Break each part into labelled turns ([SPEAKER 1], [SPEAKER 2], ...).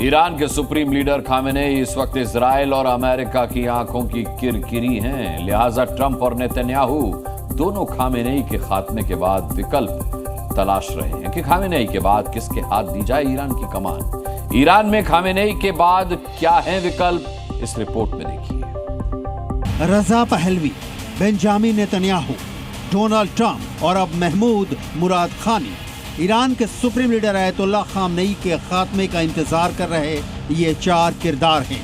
[SPEAKER 1] Iran के supreme leader Khamenei इस वक्त इजराइल और अमेरिका की आंखों की किरकिरी हैं। लिहाजा ट्रंप और नेतन्याहू दोनों खामेनेई के खात्मे के बाद विकल्प तलाश रहे हैं कि खामेनेई के बाद किसके हाथ दी जाए ईरान की कमान। ईरान में खामेनेई के बाद क्या है विकल्प, इस रिपोर्ट में देखिए।
[SPEAKER 2] Reza Pahlavi, Benjamin Netanyahu, Donald Trump और अब महमूद मुराद खानी ईरान के सुप्रीम लीडर अयतुल्लाह खामनेई के खात्मे का इंतजार कर रहे ये चार किरदार हैं।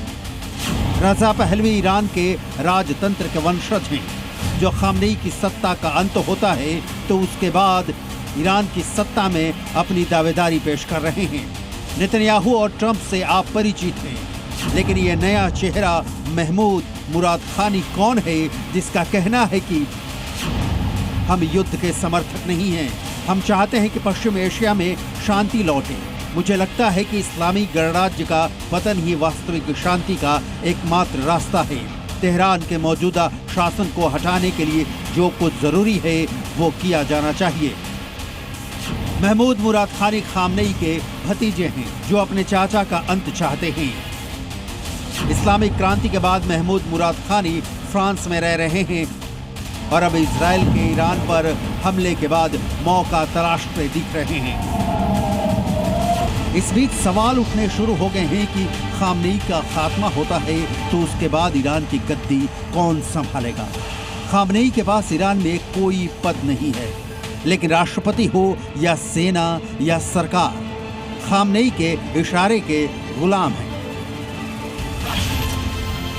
[SPEAKER 2] रजा पहलवी ईरान के राजतंत्र के वंशज हैं। जो खामनेई की सत्ता का अंत होता है तो उसके बाद ईरान की सत्ता में अपनी दावेदारी पेश कर रहे हैं। नेतन्याहू और ट्रंप से आप परिचित हैं, लेकिन ये नया चेहरा महमूद मुराद खानी कौन है जिसका कहना है कि हम युद्ध के समर्थक नहीं हैं, हम चाहते हैं कि पश्चिम एशिया में शांति लौटे। मुझे लगता है कि इस्लामी गणराज्य का पतन ही वास्तविक शांति का एकमात्र रास्ता है। तेहरान के मौजूदा शासन को हटाने के लिए जो कुछ जरूरी है वो किया जाना चाहिए। महमूद मुराद खानी खामनेई के भतीजे हैं जो अपने चाचा का अंत चाहते हैं। इस्लामिक क्रांति के बाद महमूद मुराद खानी फ्रांस में रह रहे हैं और अब इजराइल के ईरान पर हमले के बाद मौका तलाशते दिख रहे हैं। इस बीच सवाल उठने शुरू हो गए हैं कि खामनेई का खात्मा होता है तो उसके बाद ईरान की गद्दी कौन संभालेगा। खामनेई के पास ईरान में कोई पद नहीं है, लेकिन राष्ट्रपति हो या सेना या सरकार, खामनेई के इशारे के गुलाम हैं।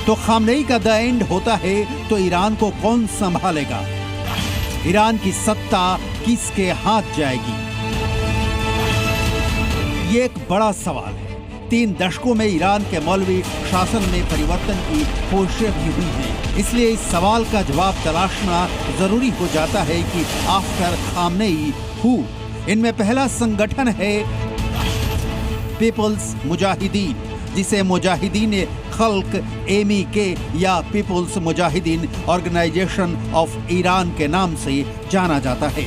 [SPEAKER 2] तो खामनेई का द एंड होता है तो ईरान को कौन संभालेगा? ईरान की सत्ता किसके हाथ जाएगी? ये एक बड़ा सवाल है। 3 दशकों में ईरान के मौलवी शासन में परिवर्तन की कोशिशें भी हुई हैं। इसलिए इस सवाल का जवाब तलाशना जरूरी हो जाता है कि आफ्टर खामनेई हु। इनमें पहला संगठन है पीपल्स मुजाहिदीन, जिसे मुजाहिदीन खल्क MEK या People's Mujahideen Organisation of Iran के नाम से जाना जाता है।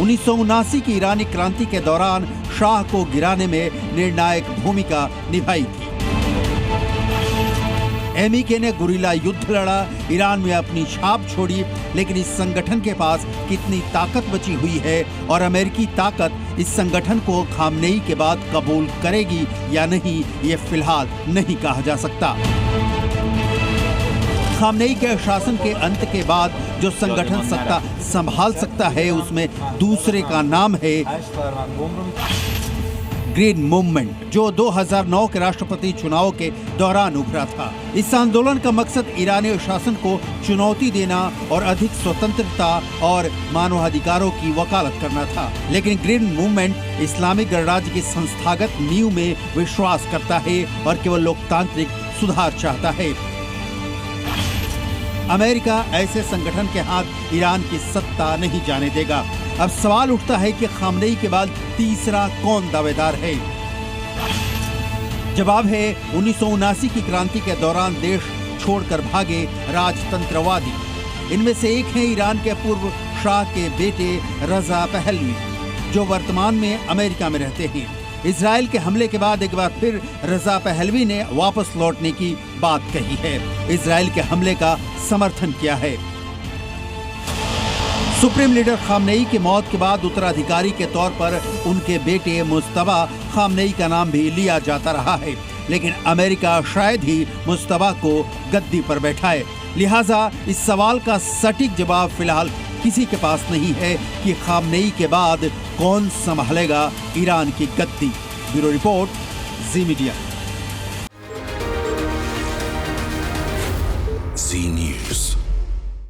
[SPEAKER 2] 1979 की ईरानी क्रांति के दौरान शाह को गिराने में निर्णायक भूमिका निभाई थी। MEK ने गुरिल्ला युद्ध लड़ा, ईरान में अपनी छाप छोड़ी, लेकिन इस संगठन के पास कितनी ताकत बची हुई है और अमेरिकी ताकत इस संगठन को खामनेई के बाद कबूल करेगी या नहीं, ये फिलहाल नहीं कहा जा सकता। खामनेई के शासन के अंत के बाद जो संगठन सत्ता संभाल सकता है उसमें दूसरे का नाम है ग्रीन मूवमेंट, जो 2009 के राष्ट्रपति चुनाव के दौरान उभरा था। इस आंदोलन का मकसद ईरानी शासन को चुनौती देना और अधिक स्वतंत्रता और मानवाधिकारों की वकालत करना था। लेकिन ग्रीन मूवमेंट इस्लामिक गणराज्य की संस्थागत नींव में विश्वास करता है और केवल लोकतांत्रिक सुधार चाहता है। अमेरिका ऐसे संगठन के हाथ ईरान की सत्ता नहीं जाने देगा। अब सवाल उठता है कि खामनेई के बाद तीसरा कौन दावेदार है? जवाब है 1979 की क्रांति के दौरान देश छोड़कर भागे राजतंत्रवादी। इनमें से एक है ईरान के पूर्व शाह के बेटे रजा पहलवी, जो वर्तमान में अमेरिका में रहते हैं। इजराइल के हमले के बाद एक बार फिर रजा पहलवी ने वापस लौटने की बात कही है, इजराइल के हमले का समर्थन किया है। सुप्रीम लीडर खामनेई की मौत के बाद उत्तराधिकारी के तौर पर उनके बेटे मुस्तफा खामनेई का नाम भी लिया जाता रहा है, लेकिन अमेरिका शायद ही मुस्तफा को गद्दी पर बैठाए। लिहाजा इस सवाल का सटीक जवाब फिलहाल किसी के पास नहीं है कि खामनेई के बाद कौन संभालेगा ईरान की गद्दी। ब्यूरो रिपोर्ट, जी मीडिया।
[SPEAKER 3] जी न्यूज़।